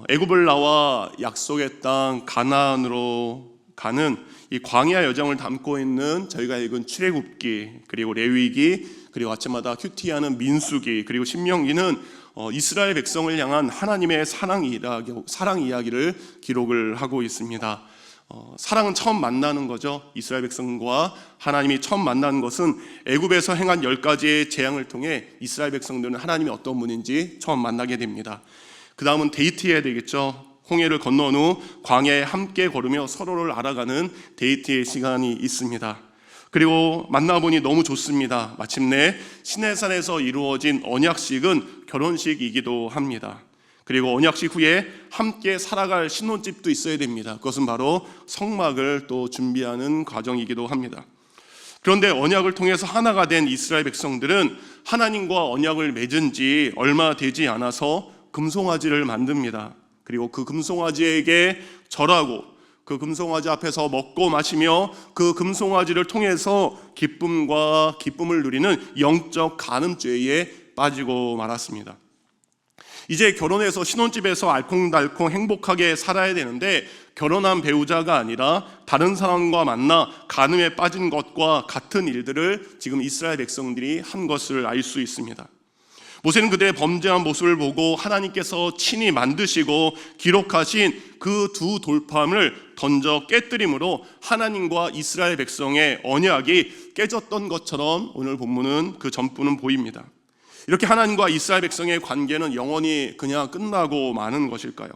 애굽을 나와 약속의 땅 가나안으로 가는 이 광야 여정을 담고 있는 저희가 읽은 출애굽기, 그리고 레위기, 그리고 아침마다 큐티하는 민수기, 그리고 신명기는 이스라엘 백성을 향한 하나님의 사랑 이야기를 기록을 하고 있습니다. 사랑은 처음 만나는 거죠. 이스라엘 백성과 하나님이 처음 만나는 것은 애굽에서 행한 10가지의 재앙을 통해 이스라엘 백성들은 하나님이 어떤 분인지 처음 만나게 됩니다. 그 다음은 데이트해야 되겠죠. 홍해를 건너온 후 광야에 함께 걸으며 서로를 알아가는 데이트의 시간이 있습니다. 그리고 만나보니 너무 좋습니다. 마침내 시내산에서 이루어진 언약식은 결혼식이기도 합니다. 그리고 언약식 후에 함께 살아갈 신혼집도 있어야 됩니다. 그것은 바로 성막을 또 준비하는 과정이기도 합니다. 그런데 언약을 통해서 하나가 된 이스라엘 백성들은 하나님과 언약을 맺은 지 얼마 되지 않아서 금송아지를 만듭니다. 그리고 그 금송아지에게 절하고 그 금송아지 앞에서 먹고 마시며 그 금송아지를 통해서 기쁨을 누리는 영적 간음죄에 빠지고 말았습니다. 이제 결혼해서 신혼집에서 알콩달콩 행복하게 살아야 되는데 결혼한 배우자가 아니라 다른 사람과 만나 간음에 빠진 것과 같은 일들을 지금 이스라엘 백성들이 한 것을 알 수 있습니다. 모세는 그들의 범죄한 모습을 보고 하나님께서 친히 만드시고 기록하신 그 두 돌판을 던져 깨뜨림으로 하나님과 이스라엘 백성의 언약이 깨졌던 것처럼 오늘 본문은 그 전부는 보입니다. 이렇게 하나님과 이스라엘 백성의 관계는 영원히 그냥 끝나고 마는 것일까요?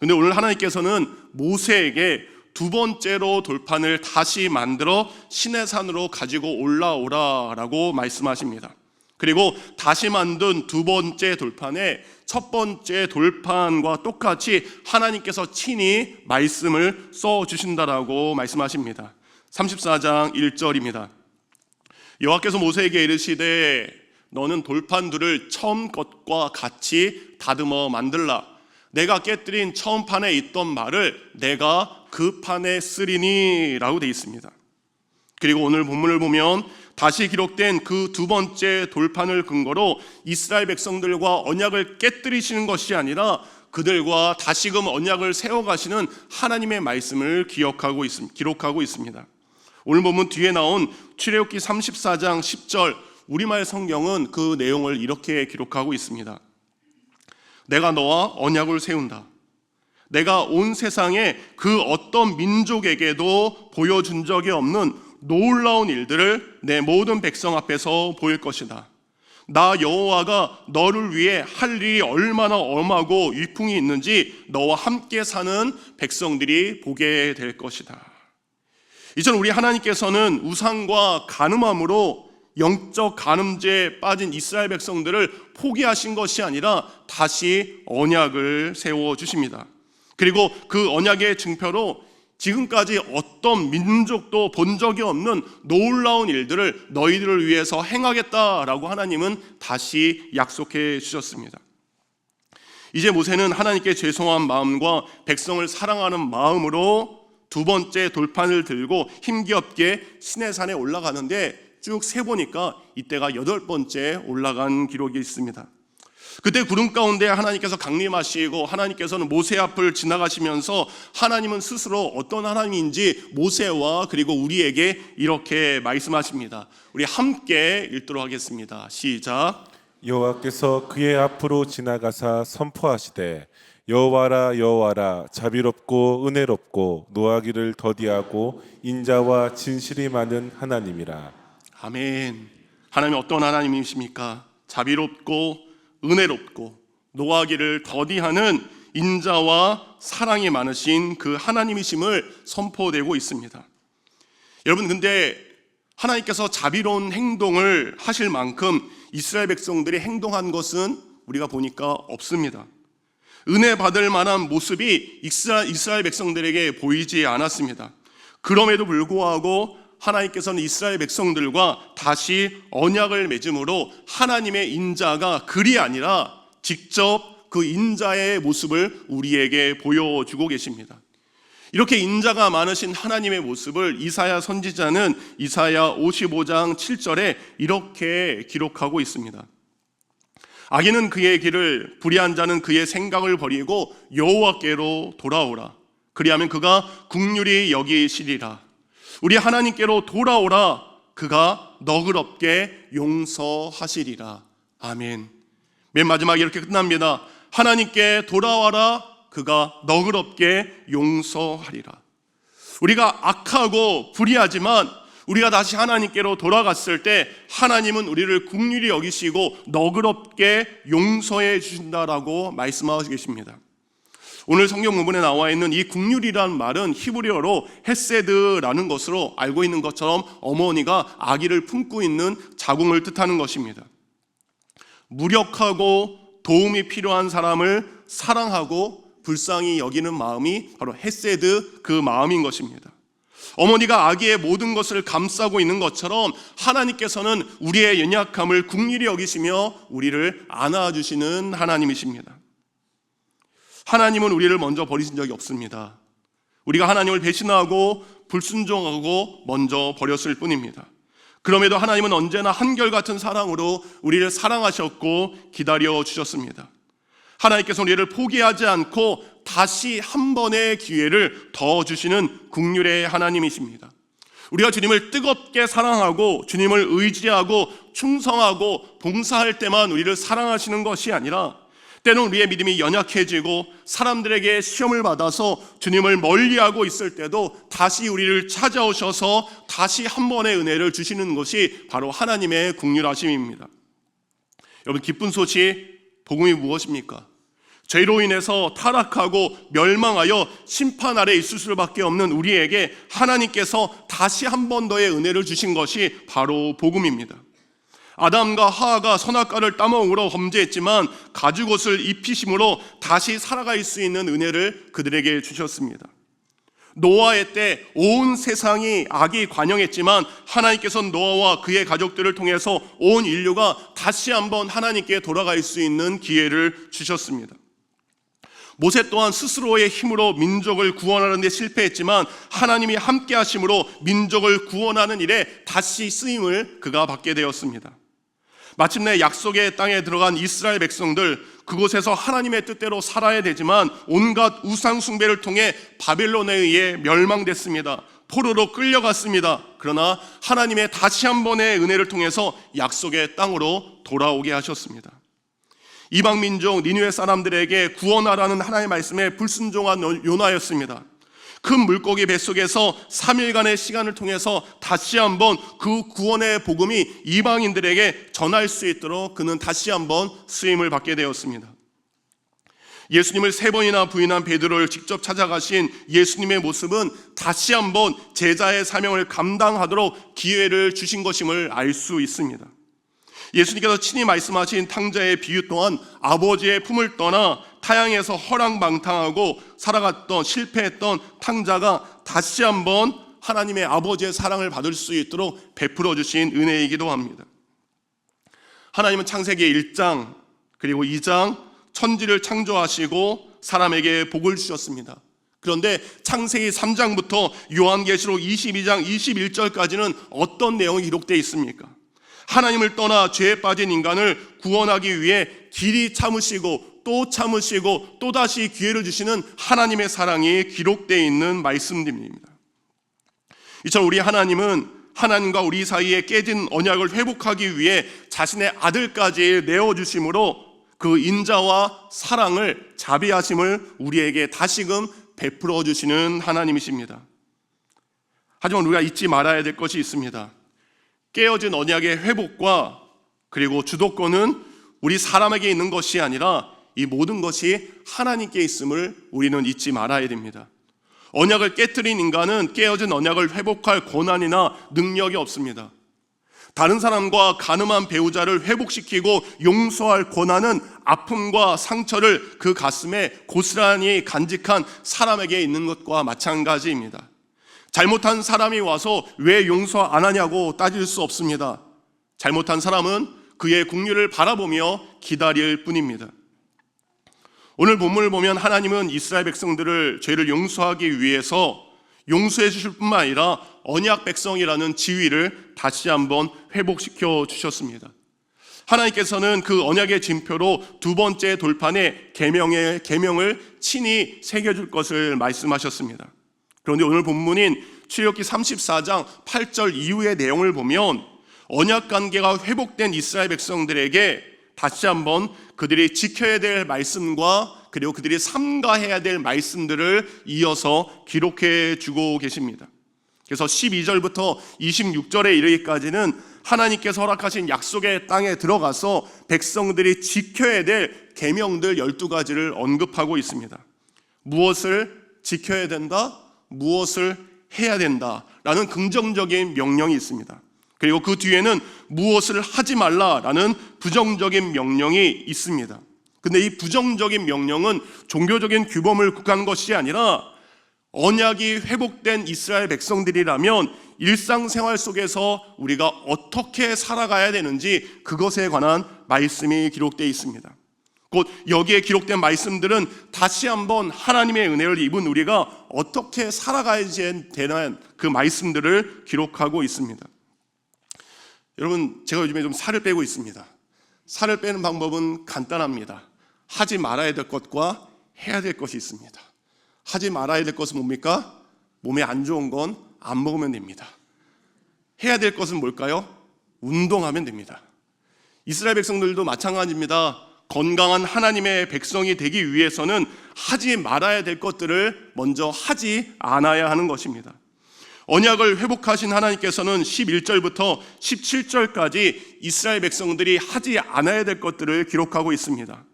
근데 오늘 하나님께서는 모세에게 두 번째로 돌판을 다시 만들어 시내산으로 가지고 올라오라라고 말씀하십니다. 그리고 다시 만든 두 번째 돌판에 첫 번째 돌판과 똑같이 하나님께서 친히 말씀을 써주신다라고 말씀하십니다. 34장 1절입니다. 여호와께서 모세에게 이르시되 너는 돌판 둘을 처음 것과 같이 다듬어 만들라. 내가 깨뜨린 처음 판에 있던 말을 내가 그 판에 쓰리니 라고 되어 있습니다. 그리고 오늘 본문을 보면 다시 기록된 그 두 번째 돌판을 근거로 이스라엘 백성들과 언약을 깨뜨리시는 것이 아니라 그들과 다시금 언약을 세워가시는 하나님의 말씀을 기록하고 있습니다. 오늘 본문 뒤에 나온 출애굽기 34장 10절 우리말 성경은 그 내용을 이렇게 기록하고 있습니다. 내가 너와 언약을 세운다. 내가 온 세상에 그 어떤 민족에게도 보여준 적이 없는 놀라운 일들을 내 모든 백성 앞에서 보일 것이다. 나 여호와가 너를 위해 할 일이 얼마나 엄하고 위풍이 있는지 너와 함께 사는 백성들이 보게 될 것이다. 이전 우리 하나님께서는 우상과 간음함으로 영적 간음죄에 빠진 이스라엘 백성들을 포기하신 것이 아니라 다시 언약을 세워주십니다. 그리고 그 언약의 증표로 지금까지 어떤 민족도 본 적이 없는 놀라운 일들을 너희들을 위해서 행하겠다라고 하나님은 다시 약속해 주셨습니다. 이제 모세는 하나님께 죄송한 마음과 백성을 사랑하는 마음으로 두 번째 돌판을 들고 힘겹게 시내산에 올라가는데 쭉 세보니까 이때가 8번째 올라간 기록이 있습니다. 그때 구름 가운데 하나님께서 강림하시고 하나님께서는 모세 앞을 지나가시면서 하나님은 스스로 어떤 하나님인지 모세와 그리고 우리에게 이렇게 말씀하십니다. 우리 함께 읽도록 하겠습니다. 시작. 여호와께서 그의 앞으로 지나가사 선포하시되 여호와라 여호와라 자비롭고 은혜롭고 노하기를 더디하고 인자와 진실이 많은 하나님이라. 아멘. 하나님 어떤 하나님이십니까? 자비롭고 은혜롭고 노하기를 더디하는 인자와 사랑이 많으신 그 하나님이심을 선포되고 있습니다. 여러분, 근데 하나님께서 자비로운 행동을 하실 만큼 이스라엘 백성들이 행동한 것은 우리가 보니까 없습니다. 은혜 받을 만한 모습이 이스라엘 백성들에게 보이지 않았습니다. 그럼에도 불구하고 하나님께서는 이스라엘 백성들과 다시 언약을 맺음으로 하나님의 인자가 글이 아니라 직접 그 인자의 모습을 우리에게 보여주고 계십니다. 이렇게 인자가 많으신 하나님의 모습을 이사야 선지자는 이사야 55장 7절에 이렇게 기록하고 있습니다. 악인은 그의 길을, 불의한 자는 그의 생각을 버리고 여호와께로 돌아오라. 그리하면 그가 긍휼히 여기시리라. 우리 하나님께로 돌아오라. 그가 너그럽게 용서하시리라. 아멘. 맨 마지막에 이렇게 끝납니다. 하나님께 돌아와라. 그가 너그럽게 용서하리라. 우리가 악하고 불의하지만 우리가 다시 하나님께로 돌아갔을 때 하나님은 우리를 긍휼히 여기시고 너그럽게 용서해 주신다라고 말씀하고 계십니다. 오늘 성경 본문에 나와 있는 이 긍휼이라는 말은 히브리어로 헤세드라는 것으로 알고 있는 것처럼 어머니가 아기를 품고 있는 자궁을 뜻하는 것입니다. 무력하고 도움이 필요한 사람을 사랑하고 불쌍히 여기는 마음이 바로 헤세드, 그 마음인 것입니다. 어머니가 아기의 모든 것을 감싸고 있는 것처럼 하나님께서는 우리의 연약함을 긍휼히 여기시며 우리를 안아주시는 하나님이십니다. 하나님은 우리를 먼저 버리신 적이 없습니다. 우리가 하나님을 배신하고 불순종하고 먼저 버렸을 뿐입니다. 그럼에도 하나님은 언제나 한결같은 사랑으로 우리를 사랑하셨고 기다려 주셨습니다. 하나님께서 우리를 포기하지 않고 다시 한 번의 기회를 더 주시는 긍휼의 하나님이십니다. 우리가 주님을 뜨겁게 사랑하고 주님을 의지하고 충성하고 봉사할 때만 우리를 사랑하시는 것이 아니라 때는 우리의 믿음이 연약해지고 사람들에게 시험을 받아서 주님을 멀리하고 있을 때도 다시 우리를 찾아오셔서 다시 한 번의 은혜를 주시는 것이 바로 하나님의 긍휼하심입니다. 여러분, 기쁜 소식, 복음이 무엇입니까? 죄로 인해서 타락하고 멸망하여 심판 아래 있을 수밖에 없는 우리에게 하나님께서 다시 한 번 더의 은혜를 주신 것이 바로 복음입니다. 아담과 하와가 선악과를 따먹으로 범죄했지만 가죽옷을 입히심으로 다시 살아갈 수 있는 은혜를 그들에게 주셨습니다. 노아의 때 온 세상이 악이 관영했지만 하나님께서는 노아와 그의 가족들을 통해서 온 인류가 다시 한번 하나님께 돌아갈 수 있는 기회를 주셨습니다. 모세 또한 스스로의 힘으로 민족을 구원하는 데 실패했지만 하나님이 함께 하심으로 민족을 구원하는 일에 다시 쓰임을 그가 받게 되었습니다. 마침내 약속의 땅에 들어간 이스라엘 백성들, 그곳에서 하나님의 뜻대로 살아야 되지만 온갖 우상 숭배를 통해 바벨론에 의해 멸망됐습니다. 포로로 끌려갔습니다. 그러나 하나님의 다시 한 번의 은혜를 통해서 약속의 땅으로 돌아오게 하셨습니다. 이방 민족 니느웨 사람들에게 구원하라는 하나님의 말씀에 불순종한 요나였습니다. 큰 물고기 뱃속에서 3일간의 시간을 통해서 다시 한번 그 구원의 복음이 이방인들에게 전할 수 있도록 그는 다시 한번 쓰임을 받게 되었습니다. 예수님을 3번이나 부인한 베드로를 직접 찾아가신 예수님의 모습은 다시 한번 제자의 사명을 감당하도록 기회를 주신 것임을 알 수 있습니다. 예수님께서 친히 말씀하신 탕자의 비유 또한 아버지의 품을 떠나 타향에서 허랑방탕하고 살아갔던 실패했던 탕자가 다시 한번 하나님의 아버지의 사랑을 받을 수 있도록 베풀어 주신 은혜이기도 합니다. 하나님은 창세기 1장 그리고 2장 천지를 창조하시고 사람에게 복을 주셨습니다. 그런데 창세기 3장부터 요한계시록 22장 21절까지는 어떤 내용이 기록되어 있습니까? 하나님을 떠나 죄에 빠진 인간을 구원하기 위해 길이 참으시고 또 참으시고 또다시 기회를 주시는 하나님의 사랑이 기록되어 있는 말씀들입니다. 이처럼 우리 하나님은 하나님과 우리 사이에 깨진 언약을 회복하기 위해 자신의 아들까지 내어주심으로 그 인자와 사랑을 자비하심을 우리에게 다시금 베풀어 주시는 하나님이십니다. 하지만 우리가 잊지 말아야 될 것이 있습니다. 깨어진 언약의 회복과 그리고 주도권은 우리 사람에게 있는 것이 아니라 이 모든 것이 하나님께 있음을 우리는 잊지 말아야 됩니다. 언약을 깨트린 인간은 깨어진 언약을 회복할 권한이나 능력이 없습니다. 다른 사람과 간음한 배우자를 회복시키고 용서할 권한은 아픔과 상처를 그 가슴에 고스란히 간직한 사람에게 있는 것과 마찬가지입니다. 잘못한 사람이 와서 왜 용서 안 하냐고 따질 수 없습니다. 잘못한 사람은 그의 긍휼을 바라보며 기다릴 뿐입니다. 오늘 본문을 보면 하나님은 이스라엘 백성들을 죄를 용서하기 위해서 용서해 주실 뿐만 아니라 언약 백성이라는 지위를 다시 한번 회복시켜 주셨습니다. 하나님께서는 그 언약의 징표로 두 번째 돌판에 계명을 친히 새겨줄 것을 말씀하셨습니다. 그런데 오늘 본문인 출애굽기 34장 8절 이후의 내용을 보면 언약 관계가 회복된 이스라엘 백성들에게 다시 한번 그들이 지켜야 될 말씀과 그리고 그들이 삼가해야 될 말씀들을 이어서 기록해 주고 계십니다. 그래서 12절부터 26절에 이르기까지는 하나님께서 허락하신 약속의 땅에 들어가서 백성들이 지켜야 될 계명들 12가지를 언급하고 있습니다. 무엇을 지켜야 된다? 무엇을 해야 된다라는 긍정적인 명령이 있습니다. 그리고 그 뒤에는 무엇을 하지 말라라는 부정적인 명령이 있습니다. 근데 이 부정적인 명령은 종교적인 규범을 국한 것이 아니라 언약이 회복된 이스라엘 백성들이라면 일상생활 속에서 우리가 어떻게 살아가야 되는지 그것에 관한 말씀이 기록되어 있습니다. 곧 여기에 기록된 말씀들은 다시 한번 하나님의 은혜를 입은 우리가 어떻게 살아가야 되는 그 말씀들을 기록하고 있습니다. 여러분, 제가 요즘에 좀 살을 빼고 있습니다. 살을 빼는 방법은 간단합니다. 하지 말아야 될 것과 해야 될 것이 있습니다. 하지 말아야 될 것은 뭡니까? 몸에 안 좋은 건 안 먹으면 됩니다. 해야 될 것은 뭘까요? 운동하면 됩니다. 이스라엘 백성들도 마찬가지입니다. 건강한 하나님의 백성이 되기 위해서는 하지 말아야 될 것들을 먼저 하지 않아야 하는 것입니다. 언약을 회복하신 하나님께서는 11절부터 17절까지 이스라엘 백성들이 하지 않아야 될 것들을 기록하고 있습니다.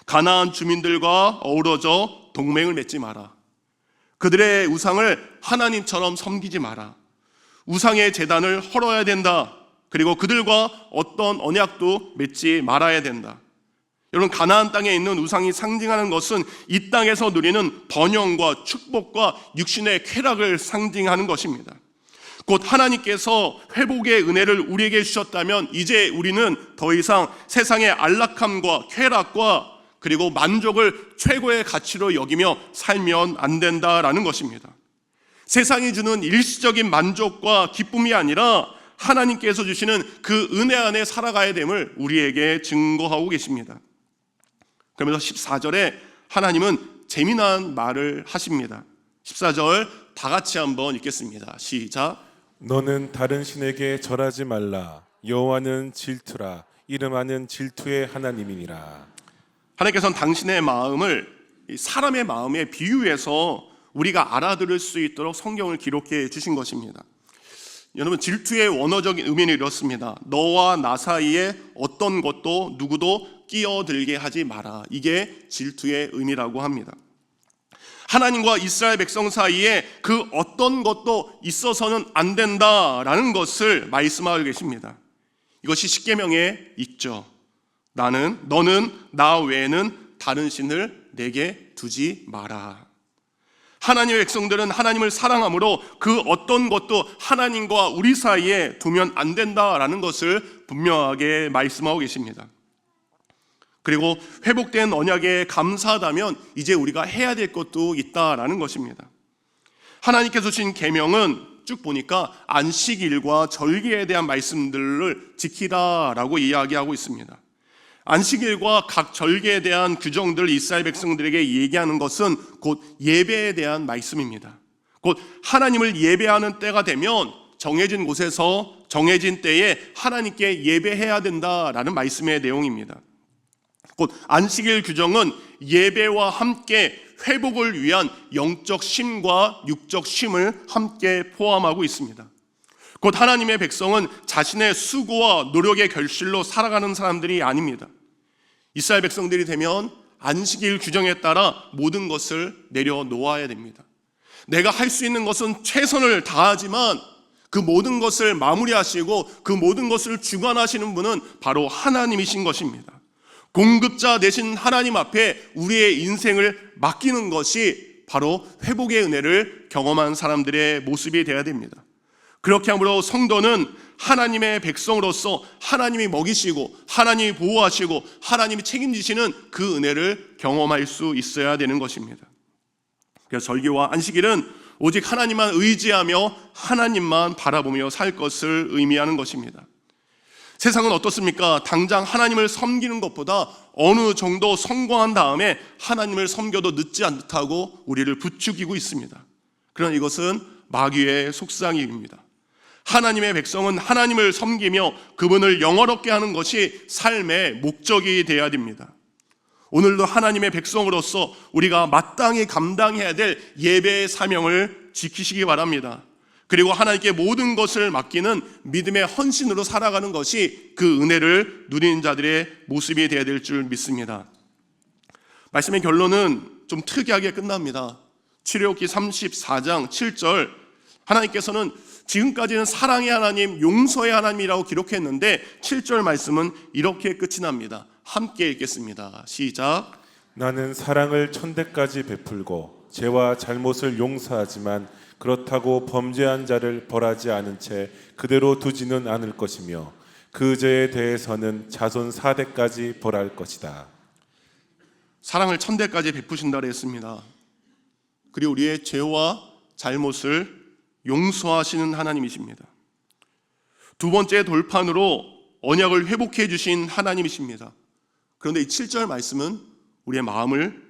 가나안 주민들과 어우러져 동맹을 맺지 마라. 그들의 우상을 하나님처럼 섬기지 마라. 우상의 제단을 헐어야 된다. 그리고 그들과 어떤 언약도 맺지 말아야 된다. 여러분, 가나안 땅에 있는 우상이 상징하는 것은 이 땅에서 누리는 번영과 축복과 육신의 쾌락을 상징하는 것입니다. 곧 하나님께서 회복의 은혜를 우리에게 주셨다면 이제 우리는 더 이상 세상의 안락함과 쾌락과 그리고 만족을 최고의 가치로 여기며 살면 안 된다라는 것입니다. 세상이 주는 일시적인 만족과 기쁨이 아니라 하나님께서 주시는 그 은혜 안에 살아가야 됨을 우리에게 증거하고 계십니다. 그러면서 14절에 하나님은 재미난 말을 하십니다. 14절 다 같이 한번 읽겠습니다. 시작. 너는 다른 신에게 절하지 말라. 여호와는 질투라. 이름하는 질투의 하나님이니라. 하나님께서는 당신의 마음을 사람의 마음에 비유해서 우리가 알아들을 수 있도록 성경을 기록해 주신 것입니다. 여러분, 질투의 원어적인 의미는 이렇습니다. 너와 나 사이에 어떤 것도 누구도 끼어들게 하지 마라. 이게 질투의 의미라고 합니다. 하나님과 이스라엘 백성 사이에 그 어떤 것도 있어서는 안 된다라는 것을 말씀하고 계십니다. 이것이 십계명에 있죠. 너는 나 외에는 다른 신을 내게 두지 마라. 하나님의 백성들은 하나님을 사랑함으로 그 어떤 것도 하나님과 우리 사이에 두면 안 된다라는 것을 분명하게 말씀하고 계십니다. 그리고 회복된 언약에 감사하다면 이제 우리가 해야 될 것도 있다라는 것입니다. 하나님께서 주신 계명은 쭉 보니까 안식일과 절기에 대한 말씀들을 지키라라고 이야기하고 있습니다. 안식일과 각 절기에 대한 규정들을 이스라엘 백성들에게 얘기하는 것은 곧 예배에 대한 말씀입니다. 곧 하나님을 예배하는 때가 되면 정해진 곳에서 정해진 때에 하나님께 예배해야 된다라는 말씀의 내용입니다. 곧 안식일 규정은 예배와 함께 회복을 위한 영적 쉼과 육적 쉼을 함께 포함하고 있습니다. 곧 하나님의 백성은 자신의 수고와 노력의 결실로 살아가는 사람들이 아닙니다. 이스라엘 백성들이 되면 안식일 규정에 따라 모든 것을 내려놓아야 됩니다. 내가 할 수 있는 것은 최선을 다하지만 그 모든 것을 마무리하시고 그 모든 것을 주관하시는 분은 바로 하나님이신 것입니다. 공급자 되신 하나님 앞에 우리의 인생을 맡기는 것이 바로 회복의 은혜를 경험한 사람들의 모습이 되어야 됩니다. 그렇게 함으로 성도는 하나님의 백성으로서 하나님이 먹이시고 하나님이 보호하시고 하나님이 책임지시는 그 은혜를 경험할 수 있어야 되는 것입니다. 그래서 절기와 안식일은 오직 하나님만 의지하며 하나님만 바라보며 살 것을 의미하는 것입니다. 세상은 어떻습니까? 당장 하나님을 섬기는 것보다 어느 정도 성공한 다음에 하나님을 섬겨도 늦지 않다고 우리를 부추기고 있습니다. 그러나 이것은 마귀의 속삭임입니다. 하나님의 백성은 하나님을 섬기며 그분을 영화롭게 하는 것이 삶의 목적이 되어야 됩니다. 오늘도 하나님의 백성으로서 우리가 마땅히 감당해야 될 예배의 사명을 지키시기 바랍니다. 그리고 하나님께 모든 것을 맡기는 믿음의 헌신으로 살아가는 것이 그 은혜를 누리는 자들의 모습이 되어야 될 줄 믿습니다. 말씀의 결론은 좀 특이하게 끝납니다. 출애굽기 34장 7절, 하나님께서는 지금까지는 사랑의 하나님, 용서의 하나님이라고 기록했는데 7절 말씀은 이렇게 끝이 납니다. 함께 읽겠습니다. 시작. 나는 사랑을 천대까지 베풀고 죄와 잘못을 용서하지만 그렇다고 범죄한 자를 벌하지 않은 채 그대로 두지는 않을 것이며 그 죄에 대해서는 자손 4대까지 벌할 것이다. 사랑을 천대까지 베푸신다 그랬습니다. 그리고 우리의 죄와 잘못을 용서하시는 하나님이십니다. 두 번째 돌판으로 언약을 회복해 주신 하나님이십니다. 그런데 이 7절 말씀은 우리의 마음을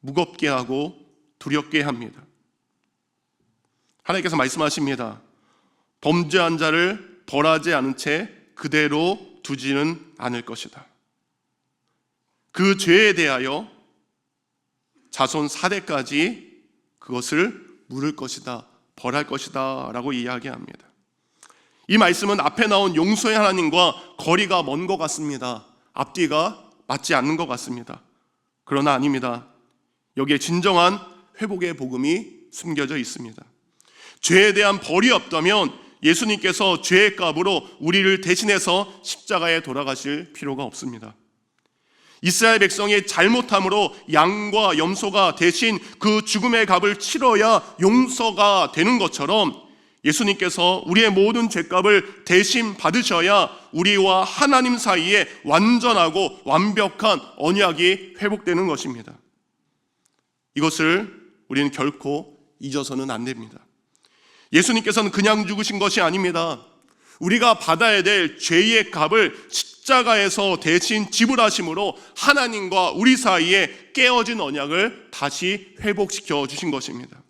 무겁게 하고 두렵게 합니다. 하나님께서 말씀하십니다. 범죄한 자를 벌하지 않은 채 그대로 두지는 않을 것이다. 그 죄에 대하여 자손 4대까지 그것을 물을 것이다, 벌할 것이다 라고 이야기합니다. 이 말씀은 앞에 나온 용서의 하나님과 거리가 먼 것 같습니다. 앞뒤가 맞지 않는 것 같습니다. 그러나 아닙니다. 여기에 진정한 회복의 복음이 숨겨져 있습니다. 죄에 대한 벌이 없다면 예수님께서 죄의 값으로 우리를 대신해서 십자가에 돌아가실 필요가 없습니다. 이스라엘 백성이 잘못함으로 양과 염소가 대신 그 죽음의 값을 치러야 용서가 되는 것처럼 예수님께서 우리의 모든 죄값을 대신 받으셔야 우리와 하나님 사이에 완전하고 완벽한 언약이 회복되는 것입니다. 이것을 우리는 결코 잊어서는 안 됩니다. 예수님께서는 그냥 죽으신 것이 아닙니다. 우리가 받아야 될 죄의 값을 십자가에서 대신 지불하심으로 하나님과 우리 사이에 깨어진 언약을 다시 회복시켜 주신 것입니다.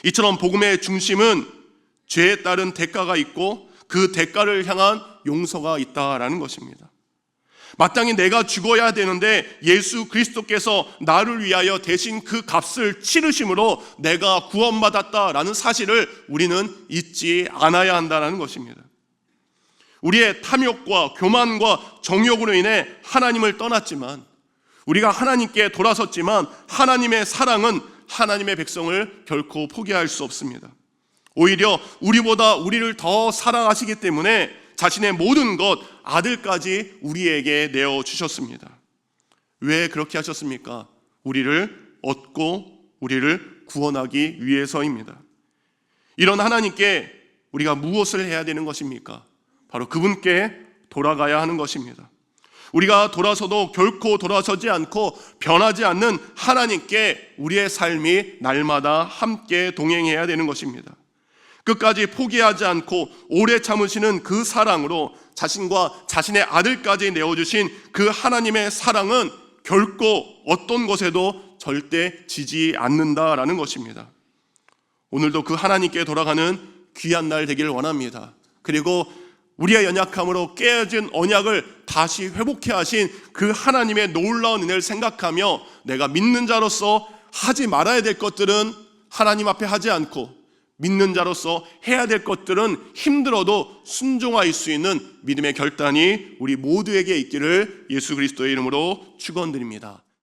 이처럼 복음의 중심은 죄에 따른 대가가 있고 그 대가를 향한 용서가 있다라는 것입니다. 마땅히 내가 죽어야 되는데 예수 그리스도께서 나를 위하여 대신 그 값을 치르심으로 내가 구원받았다라는 사실을 우리는 잊지 않아야 한다는 것입니다. 우리의 탐욕과 교만과 정욕으로 인해 하나님을 떠났지만, 우리가 하나님께 돌아섰지만 하나님의 사랑은 하나님의 백성을 결코 포기할 수 없습니다. 오히려 우리보다 우리를 더 사랑하시기 때문에 자신의 모든 것, 아들까지 우리에게 내어주셨습니다. 왜 그렇게 하셨습니까? 우리를 얻고 우리를 구원하기 위해서입니다. 이런 하나님께 우리가 무엇을 해야 되는 것입니까? 바로 그분께 돌아가야 하는 것입니다. 우리가 돌아서도 결코 돌아서지 않고 변하지 않는 하나님께 우리의 삶이 날마다 함께 동행해야 되는 것입니다. 끝까지 포기하지 않고 오래 참으시는 그 사랑으로 자신과 자신의 아들까지 내어주신 그 하나님의 사랑은 결코 어떤 것에도 절대 지지 않는다라는 것입니다. 오늘도 그 하나님께 돌아가는 귀한 날 되기를 원합니다. 그리고 우리의 연약함으로 깨어진 언약을 다시 회복해 하신 그 하나님의 놀라운 은혜를 생각하며 내가 믿는 자로서 하지 말아야 될 것들은 하나님 앞에 하지 않고, 믿는 자로서 해야 될 것들은 힘들어도 순종할 수 있는 믿음의 결단이 우리 모두에게 있기를 예수 그리스도의 이름으로 축원드립니다.